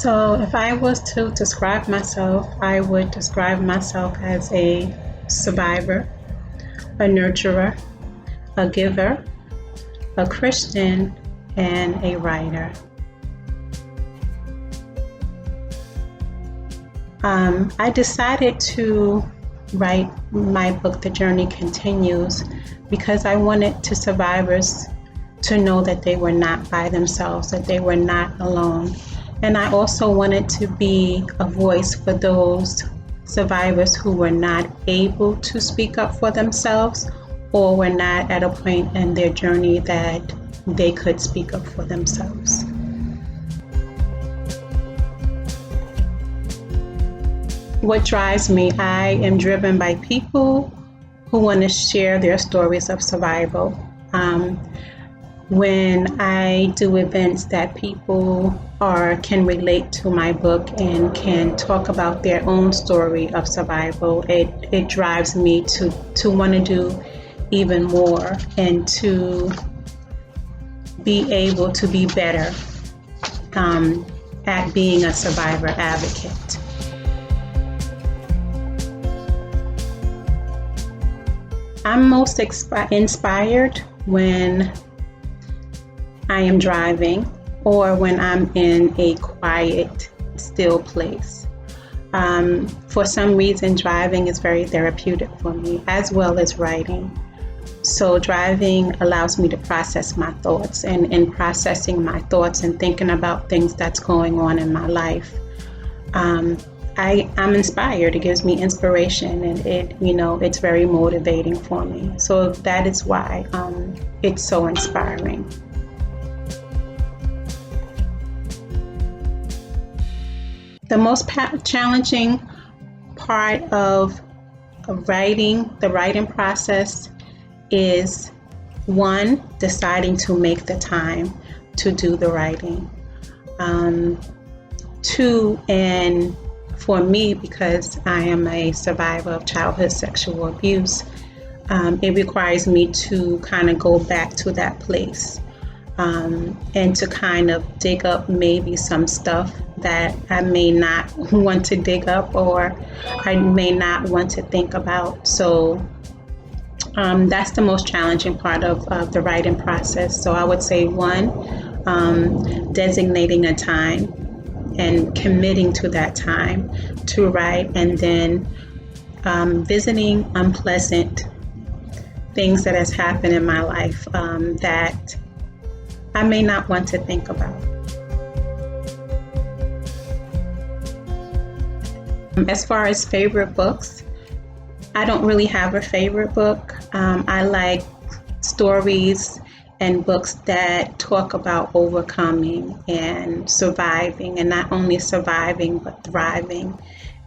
So, if I was to describe myself, I would describe myself as a survivor, a nurturer, a giver, a Christian, and a writer. I decided to write my book, The Journey Continues, because I wanted to survivors to know that they were not by themselves, that they were not alone. And I also wanted to be a voice for those survivors who were not able to speak up for themselves or were not at a point in their journey that they could speak up for themselves. What drives me? I am driven by people who want to share their stories of survival. When I do events that people can relate to my book and can talk about their own story of survival, it drives me to want to do even more and to be able to be better at being a survivor advocate. I'm most inspired when I am driving or when I'm in a quiet, still place. For some reason, driving is very therapeutic for me, as well as writing. So driving allows me to process my thoughts, and in processing my thoughts and thinking about things that's going on in my life, I'm inspired. It gives me inspiration, and it's very motivating for me. So that is why it's so inspiring. The most challenging part of the writing process is, one, deciding to make the time to do the writing. Two, and for me, because I am a survivor of childhood sexual abuse, it requires me to kind of go back to that place and to kind of dig up maybe some stuff that I may not want to dig up or I may not want to think about. So that's the most challenging part of the writing process. So I would say, one, designating a time and committing to that time to write, and then visiting unpleasant things that has happened in my life that I may not want to think about. As far as favorite books, I don't really have a favorite book. I like stories and books that talk about overcoming and surviving, and not only surviving but thriving.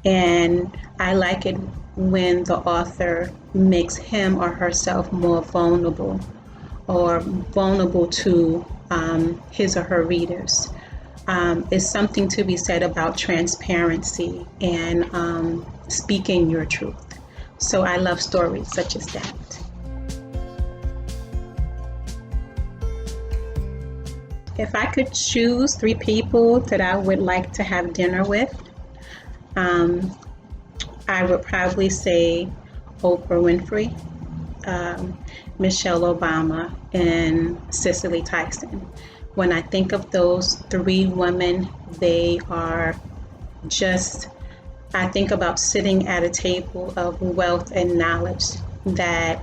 And I like it when the author makes him or herself more vulnerable, or vulnerable to his or her readers. It's something to be said about transparency and speaking your truth. So I love stories such as that. If I could choose 3 people that I would like to have dinner with, I would probably say Oprah Winfrey, Michelle Obama, and Cicely Tyson. When I think of those 3 women, they are just, I think about sitting at a table of wealth and knowledge that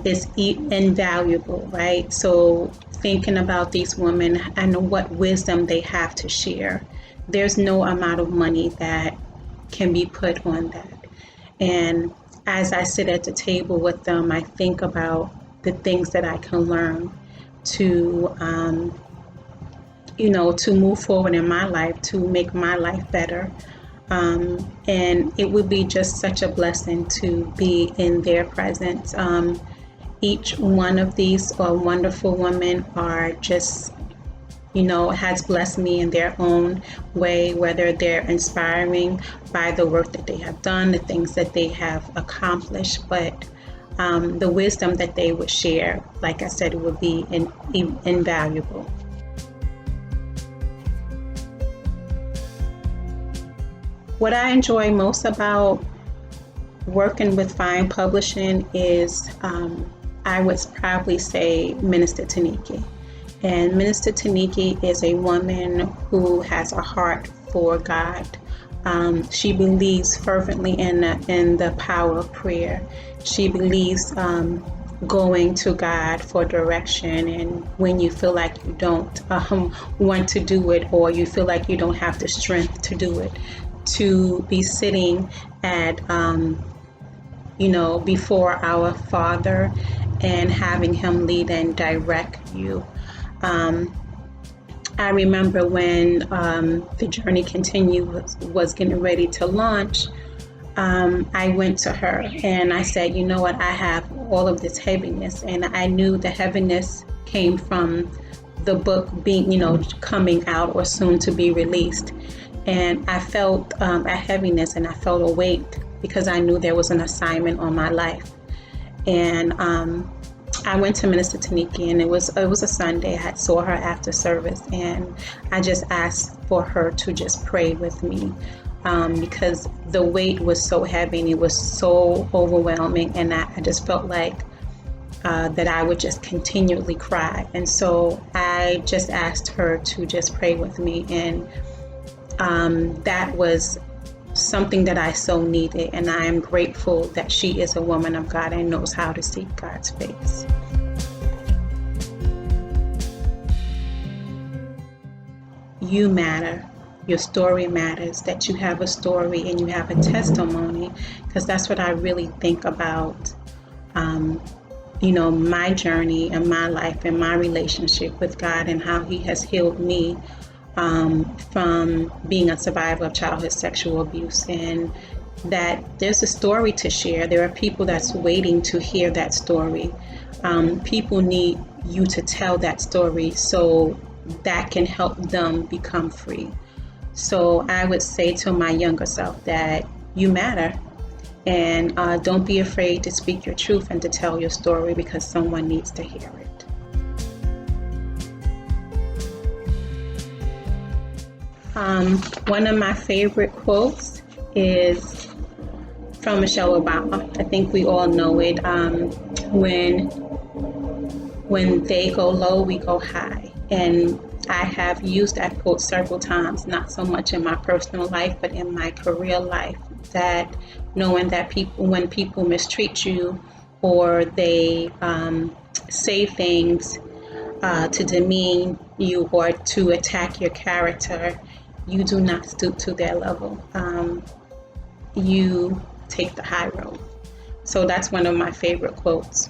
is invaluable, right? So thinking about these women and what wisdom they have to share, there's no amount of money that can be put on that. And as I sit at the table with them, I think about the things that I can learn to to move forward in my life, to make my life better. And it would be just such a blessing to be in their presence. Each one of these wonderful women are just, has blessed me in their own way, whether they're inspiring by the work that they have done, the things that they have accomplished, but the wisdom that they would share, like I said, it would be invaluable. What I enjoy most about working with Fine Publishing is, I would probably say, Minister Taniki. And Minister Taniki is a woman who has a heart for God. She believes fervently in the power of prayer. She believes going to God for direction, and when you feel like you don't want to do it, or you feel like you don't have the strength to do it, to be sitting at before our Father and having Him lead and direct you. I remember when the Journey Continue was getting ready to launch. I went to her and I said, you know what, I have all of this heaviness, and I knew the heaviness came from the book being, coming out or soon to be released. And I felt a heaviness, and I felt a weight because I knew there was an assignment on my life. And I went to Minister Taniki, and it was a Sunday. I saw her after service, and I just asked for her to just pray with me. Because the weight was so heavy and it was so overwhelming, and I just felt like that I would just continually cry. And so I just asked her to just pray with me, and that was something that I so needed, and I am grateful that she is a woman of God and knows how to seek God's face. You matter. Your story matters, that you have a story and you have a testimony, because that's what I really think about, my journey and my life and my relationship with God, and how He has healed me from being a survivor of childhood sexual abuse, and that there's a story to share. There are people that's waiting to hear that story. People need you to tell that story so that can help them become free. So I would say to my younger self that you matter, and don't be afraid to speak your truth and to tell your story, because someone needs to hear it. One of my favorite quotes is from Michelle Obama. I think we all know it. When they go low, we go high. And I have used that quote several times, not so much in my personal life, but in my career life, that knowing that when people mistreat you, or they say things to demean you or to attack your character, you do not stoop to their level. You take the high road. So that's one of my favorite quotes.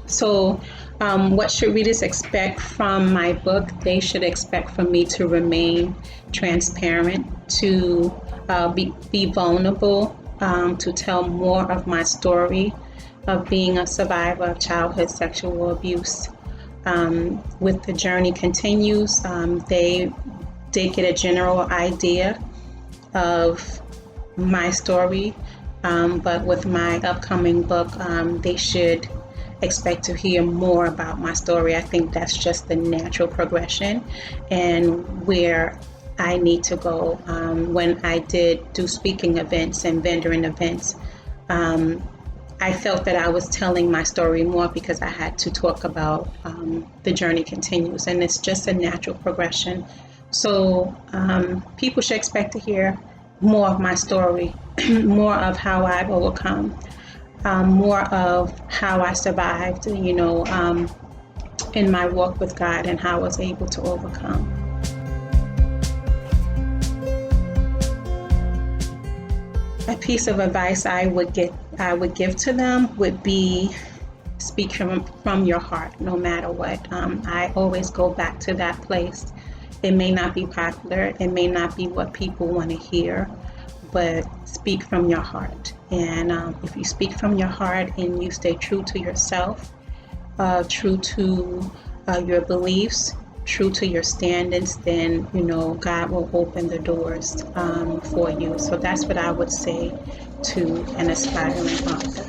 So what should readers expect from my book? They should expect from me to remain transparent, to be vulnerable, to tell more of my story of being a survivor of childhood sexual abuse. With The Journey Continues, they get a general idea of my story, but with my upcoming book, they should expect to hear more about my story. I think that's just the natural progression and where I need to go. When I did do speaking events and vendoring events, I felt that I was telling my story more because I had to talk about The Journey Continues, and it's just a natural progression. So people should expect to hear more of my story, more of how I've overcome, more of how I survived, in my walk with God, and how I was able to overcome. A piece of advice I would give to them would be, speak from your heart, no matter what. I always go back to that place. It may not be popular, it may not be what people want to hear, but speak from your heart. And if you speak from your heart and you stay true to yourself, true to your beliefs, true to your standards, then God will open the doors for you. So that's what I would say to an aspiring author.